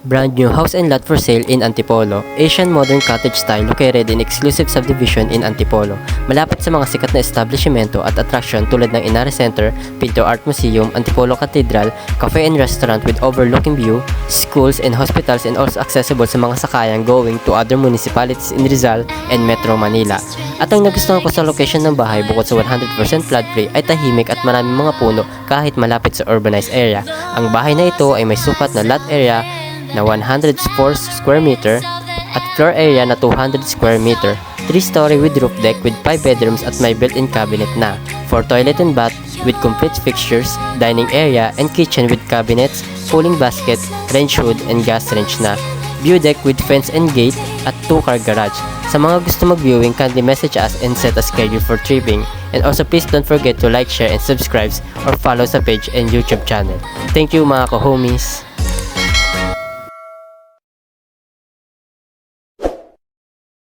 Brand new house and lot for sale in Antipolo. Asian modern cottage style located in exclusive subdivision in Antipolo. Malapit sa mga sikat na establishmento at attraction tulad ng Inari Center, Pinto Art Museum, Antipolo Cathedral, cafe and restaurant with overlooking view, schools and hospitals, and also accessible sa mga sakayan going to other municipalities in Rizal and Metro Manila. At ang nagustuhan ko sa location ng bahay bukod sa 100% flood free ay tahimik at maraming mga puno kahit malapit sa urbanized area. Ang bahay na ito ay may sukat na lot area na 104 square meter at floor area na 200 square meter, 3-story with roof deck with 5 bedrooms at may built-in cabinet na, 4 toilet and bath with complete fixtures, dining area and kitchen with cabinets, cooling basket, range hood and gas range na, view deck with fence and gate at 2-car garage. Sa mga gusto mag-viewing, kindly message us and set a schedule for tripping. And also please don't forget to like, share and subscribe or follow sa page and YouTube channel. Thank you mga ka-homies!